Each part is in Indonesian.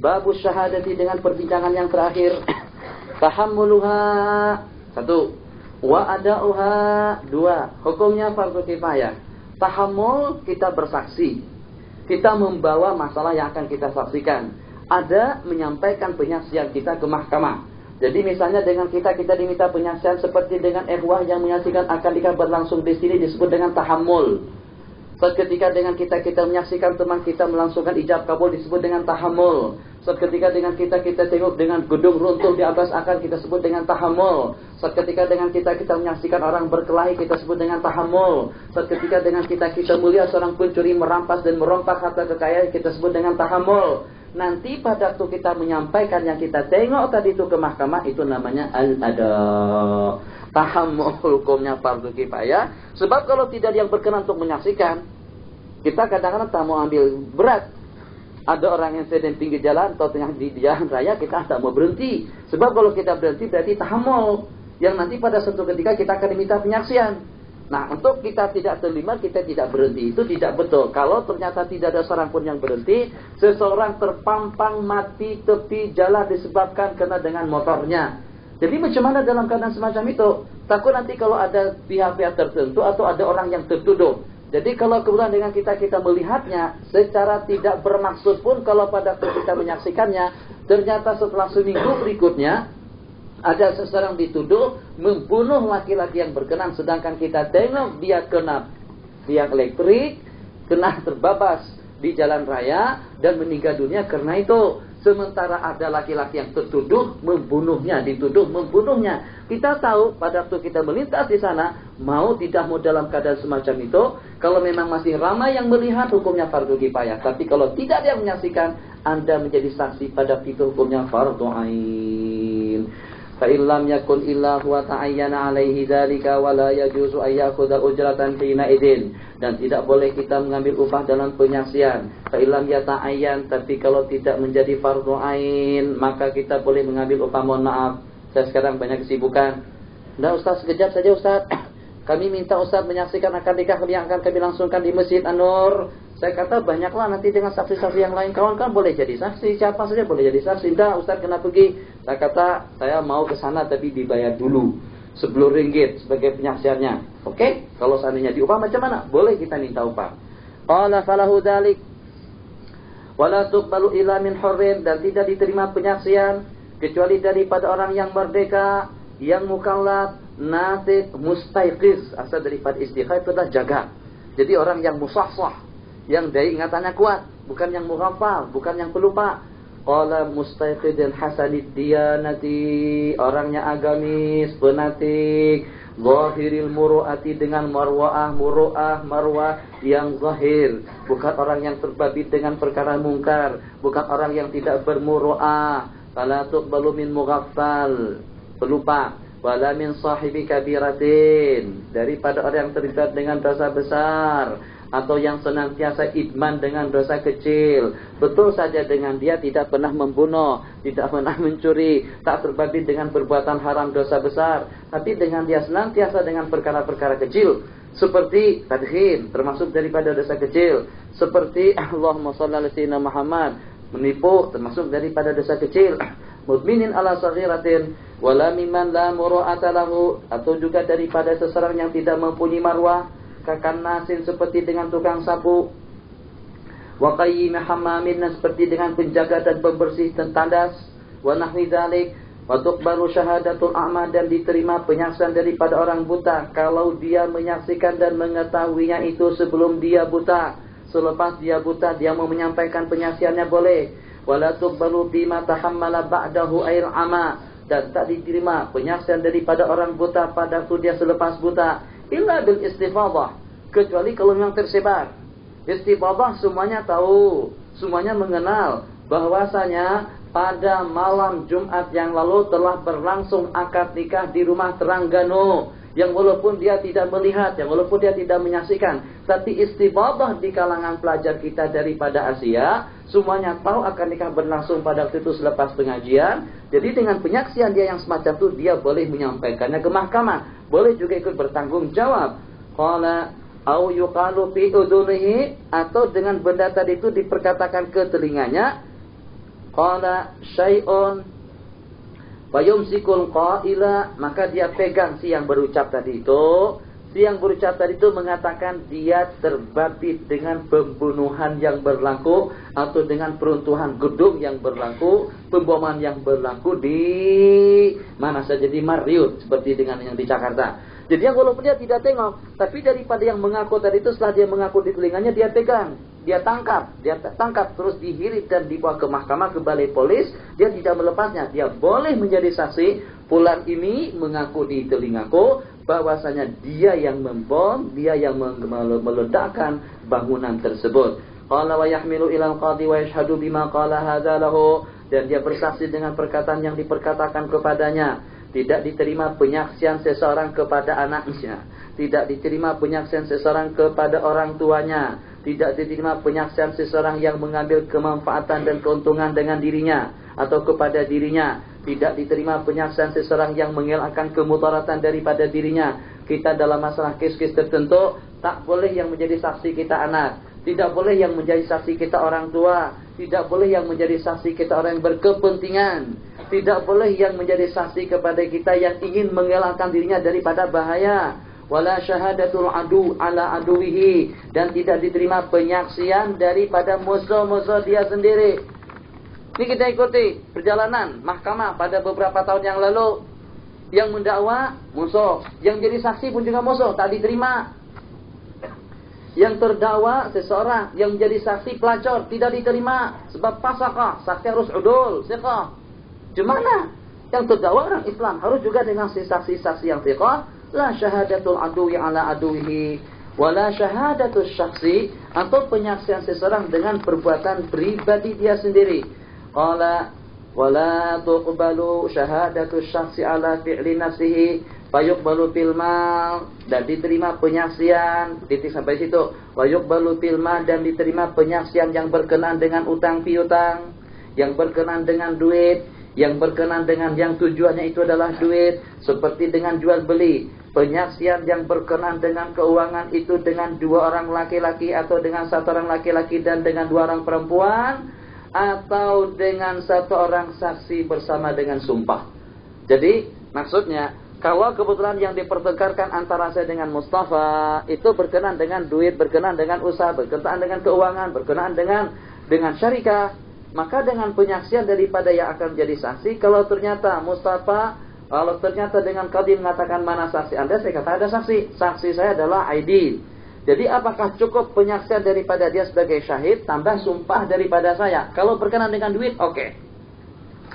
Babu syahadati dengan perbincangan yang terakhir. Tahammuluha 1. Wa ada'uha 2. Hukumnya fardu kifayah. Tahammul, kita bersaksi. Kita membawa masalah yang akan kita saksikan. Ada menyampaikan penyaksian kita ke mahkamah. Jadi misalnya dengan kita diminta penyaksian seperti dengan ikhwah yang menyaksikan akad nikah berlangsung di sini disebut dengan tahammul. Seketika dengan kita menyaksikan teman kita melangsungkan ijab kabul disebut dengan tahammul. Seketika dengan kita tengok dengan gedung runtuh di atas akad kita sebut dengan tahammul. Seketika dengan kita menyaksikan orang berkelahi kita sebut dengan tahammul. Seketika dengan kita melihat seorang pencuri merampas dan merompak harta kekayaan kita sebut dengan tahammul. Nanti pada waktu kita menyampaikan yang kita tengok tadi itu ke mahkamah, itu namanya al-ada. Tahammul hukumnya fardu kifayah. Sebab kalau tidak yang berkenan untuk menyaksikan, kita kadang-kadang tak mau ambil berat. Ada orang yang sedang pinggir jalan atau tengah di jalan raya, kita tak mau berhenti. Sebab kalau kita berhenti berarti tahammul, yang nanti pada suatu ketika kita akan diminta penyaksian. Nah, untuk kita tidak terlibat, kita tidak berhenti. Itu tidak betul. Kalau ternyata tidak ada seorang pun yang berhenti, seseorang terpampang mati tepi jalan disebabkan kena dengan motornya. Jadi macam mana dalam keadaan semacam itu? Takut nanti kalau ada pihak-pihak tertentu atau ada orang yang tertuduh. Jadi kalau kemudian dengan kita melihatnya secara tidak bermaksud pun, kalau pada waktu kita menyaksikannya, ternyata setelah seminggu berikutnya ada seseorang dituduh membunuh laki-laki yang berkenan, sedangkan kita tengok dia kena tiang elektrik, kena terbabas di jalan raya dan meninggal dunia karena itu. Sementara ada laki-laki yang tertuduh membunuhnya, dituduh membunuhnya. Kita tahu pada waktu kita melintas di sana, mau tidak mau dalam keadaan semacam itu, kalau memang masih ramai yang melihat, hukumnya fardu kifayah. Tapi kalau tidak ada yang menyaksikan, Anda menjadi saksi pada waktu itu, hukumnya fardu ain. Fa'illam yakun illa huwa ta'ayyana alaihi dzalika wa la yajuzu ay ya'khudha ujratan hina idzin. Dan tidak boleh kita mengambil upah dalam penyaksian. Fa'illam yata'ayyan, tapi kalau tidak menjadi fardu ain, maka kita boleh mengambil upah. Mohon maaf, saya sekarang banyak kesibukan. Nah Ustaz, sekejap saja Ustaz. Kami minta Ustaz menyaksikan akad nikah yang akan kami langsungkan di Masjid An-Nur. Saya kata banyaklah nanti dengan saksi-saksi yang lain. Kawan kan boleh jadi saksi, siapa saja boleh jadi saksi. Tidak, Ustaz kena pergi. Saya kata saya mau ke sana tapi dibayar dulu 10 ringgit sebagai penyaksiannya. Oke? Kalau seandainya diupah macam mana? Boleh kita minta upah. Qala falahu dzalik wala tuqbalu illa min hurrin, dan tidak diterima penyaksian kecuali daripada orang yang merdeka, yang mukallaf, natiq, mustaiqiz. Asal daripada istiqah itu adalah jaga. Jadi orang yang musahsah, yang daya ingatannya kuat, bukan yang mughafal, bukan yang pelupa. Qala mustaiqidun hasanid diyanati, orangnya agamis, penatik, zahiril muru'ati, dengan marwah yang zahir, bukan orang yang terbabit dengan perkara mungkar, bukan orang yang tidak bermuru'ah. Fala tuqbalu min mughaffal, pelupa, wala min sahibi kabiratin, daripada orang yang terlibat dengan dosa besar, atau yang senantiasa idman dengan dosa kecil. Betul saja dengan dia tidak pernah membunuh, tidak pernah mencuri, tak terbabit dengan perbuatan haram dosa besar, tapi dengan dia senantiasa dengan perkara-perkara kecil, seperti tadkhin, termasuk daripada dosa kecil, seperti Allahumma shalli ala sayyidina Muhammad, menipu, termasuk daripada dosa kecil, mudminin ala saghiratin wala mimman la muru'ata lahu, atau juga daripada seseorang yang tidak mempunyai marwah, kakan nasin seperti dengan tukang sapu, wa qayyim hammamin, seperti dengan penjaga dan pembersih dan tandas, wa nahwi dzalik. Wa tuqbalu syahadatul a'ma, dan diterima penyaksian daripada orang buta kalau dia menyaksikan dan mengetahuinya itu sebelum dia buta. Selepas dia buta dia mau menyampaikan penyaksiannya boleh. Wala tuqbalu bima tahammala ba'dahu ail ama, dan tak diterima penyaksian daripada orang buta pada waktu dia selepas buta, illa bil istifadah, kecuali kalau memang tersebar. Istifadah semuanya tahu, semuanya mengenal bahwasanya pada malam Jumat yang lalu telah berlangsung akad nikah di rumah Terengganu, yang walaupun dia tidak melihat, yang walaupun dia tidak menyaksikan, tapi istifadah di kalangan pelajar kita daripada Asia, semuanya tahu akan nikah berlangsung pada waktu itu selepas pengajian. Jadi dengan penyaksian dia yang semacam itu, dia boleh menyampaikannya ke mahkamah, boleh juga ikut bertanggung jawab. Qala au yuqalu fi udunihi, atau dengan benda tadi itu diperkatakan ke telinganya, qala syai'un fayumsikul qaila, maka dia pegang si yang berucap tadi itu. Si yang berucap tadi itu mengatakan dia terbabit dengan pembunuhan yang berlaku atau dengan peruntuhan gedung yang berlaku, pemboman yang berlaku di mana saja, di Mariut, seperti dengan yang di Jakarta. Jadi yang walaupun dia tidak tengok, tapi daripada yang mengaku tadi itu, setelah dia mengaku di telinganya, dia pegang, dia tangkap, terus dihirit dan dibawa ke mahkamah, ke balai polis. Dia tidak melepasnya, dia boleh menjadi saksi. Fulan ini mengaku di telingaku bahwasanya dia yang membom, dia yang meledakkan bangunan tersebut. Qala wa yahmilu ila al-qadhi wa yashhadu bima qala hadza lahu, dan dia bersaksi dengan perkataan yang diperkatakan kepadanya. Tidak diterima penyaksian seseorang kepada anaknya, tidak diterima penyaksian seseorang kepada orang tuanya, tidak diterima penyaksian seseorang yang mengambil kemanfaatan dan keuntungan dengan dirinya atau kepada dirinya, tidak diterima penyaksian seseorang yang mengelakkan kemudaratan daripada dirinya. Kita dalam masalah kes-kes tertentu, tak boleh yang menjadi saksi kita anak, tidak boleh yang menjadi saksi kita orang tua, tidak boleh yang menjadi saksi kita orang yang berkepentingan, tidak boleh yang menjadi saksi kepada kita yang ingin mengelakkan dirinya daripada bahaya. Wala syahadatul adu ala aduwihi, dan tidak diterima penyaksian daripada musuh-musuh dia sendiri. Ini kita ikuti perjalanan mahkamah pada beberapa tahun yang lalu. Yang mendakwa musuh, yang jadi saksi pun juga musuh, tak diterima. Yang terdakwa seseorang, yang menjadi saksi pelacur, tidak diterima. Sebab pasakah, saksi harus udul, siqah. Gimana? Yang terdakwa orang Islam harus juga dengan saksi-saksi yang siqah. La syahadatul aduwi ala aduwihi, wala syahadatul syakhsi, atau penyaksian seseorang dengan perbuatan pribadi dia sendiri. Qala wala tuqbalu syahadatul syakhsi ala fi'li nafsihi fayuqbalu fil mal, dan diterima penyaksian, titik sampai situ. Fayuqbalu fil mal, dan diterima penyaksian yang berkenaan dengan utang piutang, yang berkenaan dengan duit, yang berkenaan dengan yang tujuannya itu adalah duit, seperti dengan jual beli. Penyaksian yang berkenaan dengan keuangan itu dengan dua orang laki-laki, atau dengan satu orang laki-laki dan dengan dua orang perempuan, atau dengan satu orang saksi bersama dengan sumpah. Jadi maksudnya, kalau kebetulan yang dipertengkarkan antara saya dengan Mustafa itu berkenaan dengan duit, berkenaan dengan usaha, berkenaan dengan keuangan, berkenaan dengan syarikah, maka dengan penyaksian daripada yang akan menjadi saksi, kalau ternyata Mustafa, kalau ternyata dengan Qadhi mengatakan mana saksi Anda, saya kata ada saksi. Saksi saya adalah Aidil. Jadi apakah cukup penyaksian daripada dia sebagai syahid tambah sumpah daripada saya? Kalau berkenaan dengan duit, oke.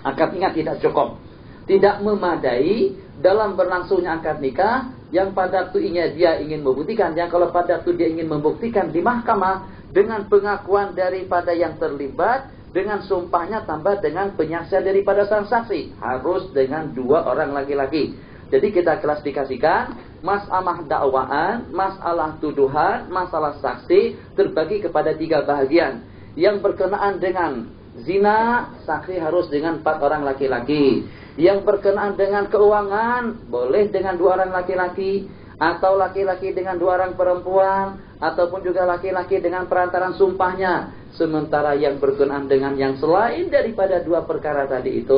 Akad nikah tidak cukup. Tidak memadai dalam berlangsungnya akad nikah yang pada waktunya dia ingin membuktikan, yang kalau pada waktu dia ingin membuktikan di mahkamah dengan pengakuan daripada yang terlibat, dengan sumpahnya tambah dengan penyaksian daripada sang saksi, harus dengan dua orang laki-laki. Jadi kita klasifikasikan masalah dakwaan, masalah tuduhan, masalah saksi terbagi kepada tiga bahagian. Yang berkenaan dengan zina, saksi harus dengan 4 orang laki-laki. Yang berkenaan dengan keuangan, boleh dengan 2 orang laki-laki, atau laki-laki dengan 2 orang perempuan, ataupun juga laki-laki dengan perantaran sumpahnya. Sementara yang berkenaan dengan yang selain daripada 2 perkara tadi itu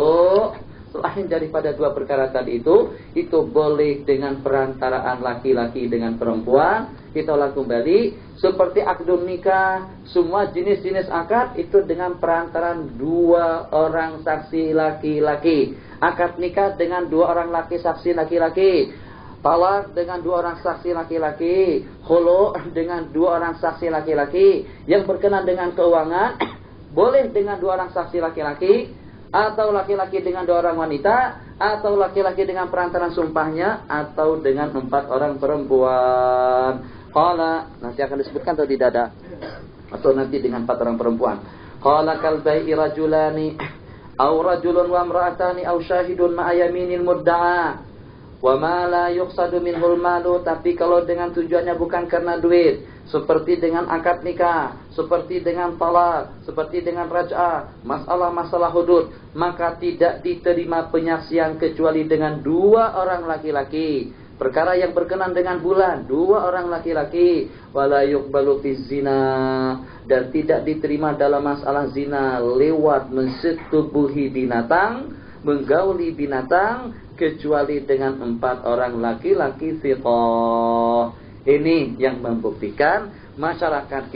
boleh dengan perantaraan laki-laki dengan perempuan. Kita ulang kembali, seperti akdun nikah, semua jenis-jenis akad itu dengan perantaran 2 orang saksi laki-laki. Akad nikah dengan 2 orang laki saksi laki-laki. Talak dengan 2 orang saksi laki-laki, khulu dengan 2 orang saksi laki-laki. Yang berkenaan dengan keuangan boleh dengan 2 orang saksi laki-laki, atau laki-laki dengan 2 orang wanita, atau laki-laki dengan perantaran sumpahnya, atau dengan 4 orang perempuan. Qala, nanti akan disebutkan atau tidak ada, atau nanti dengan 4 orang perempuan. Qala kal bai'i rajulani aw rajulun wa imra'atani aw syahidun ma'a yaminil mudda'a wa ma la yuqsadu minhul malu. Tapi kalau dengan tujuannya bukan karena duit, seperti dengan akad nikah, seperti dengan talak, seperti dengan raj'ah, masalah-masalah hudud, maka tidak diterima penyaksian kecuali dengan 2 orang laki-laki, perkara yang berkenan dengan bulan, 2 orang laki-laki, wala yuqbalu fiz zina, dan tidak diterima dalam masalah zina lewat mensetubuhi binatang, menggauli binatang, kecuali dengan 4 orang laki-laki thiqah. Ini yang membuktikan masyarakat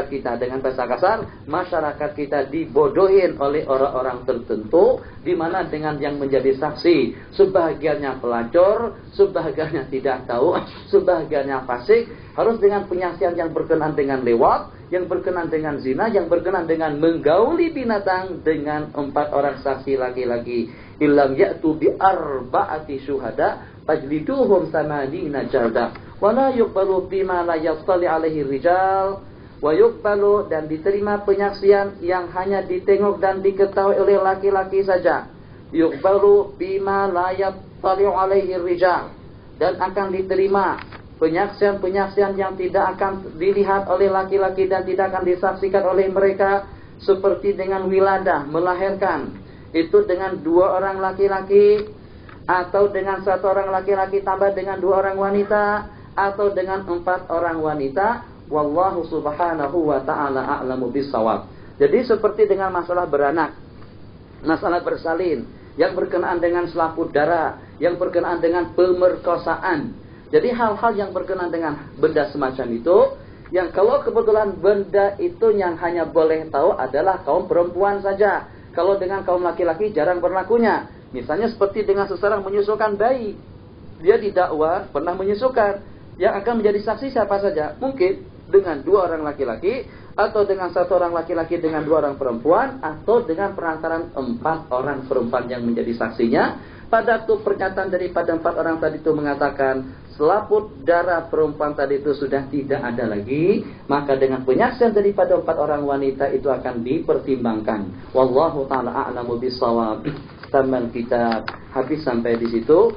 kita dengan bahasa kasar, masyarakat kita dibodohin oleh orang-orang tertentu, di mana dengan yang menjadi saksi, sebahagiannya pelacur, sebahagiannya tidak tahu, sebahagiannya fasik, harus dengan penyaksian yang berkenan dengan lewat, yang berkenan dengan zina, yang berkenan dengan menggauli binatang dengan 4 orang saksi laki-laki. Illam ya'tu bi arba'ati syuhada fajliduhum samanina jaldah wa la yuqbalu bima la yattali alaihi rijal wa yuqbalu, dan diterima penyaksian yang hanya ditengok dan diketahui oleh laki-laki saja. Yuqbalu bima la yattali alaihi rijal, dan akan diterima penyaksian-penyaksian yang tidak akan dilihat oleh laki-laki dan tidak akan disaksikan oleh mereka, seperti dengan wiladah, melahirkan, itu dengan 2 orang laki-laki, atau dengan 1 orang laki-laki tambah dengan 2 orang wanita, atau dengan 4 orang wanita. Wallahu subhanahu wa ta'ala a'lamu bissawab. Jadi seperti dengan masalah beranak, masalah bersalin, yang berkenaan dengan selaput darah, yang berkenaan dengan pemerkosaan. Jadi hal-hal yang berkenaan dengan benda semacam itu, yang kalau kebetulan benda itu yang hanya boleh tahu adalah kaum perempuan saja. Kalau dengan kaum laki-laki jarang berlakunya. Misalnya seperti dengan seseorang menyusukan bayi, dia didakwa pernah menyusukan, yang akan menjadi saksi siapa saja? Mungkin dengan 2 orang laki-laki, atau dengan 1 orang laki-laki dengan 2 orang perempuan, atau dengan perantaran 4 orang perempuan yang menjadi saksinya. Pada waktu pernyataan daripada 4 orang tadi itu mengatakan selaput darah perempuan tadi itu sudah tidak ada lagi, maka dengan penyaksian daripada 4 orang wanita itu akan dipertimbangkan. Wallahu ta'ala a'lamu bissawab. Taman kita habis sampai di situ.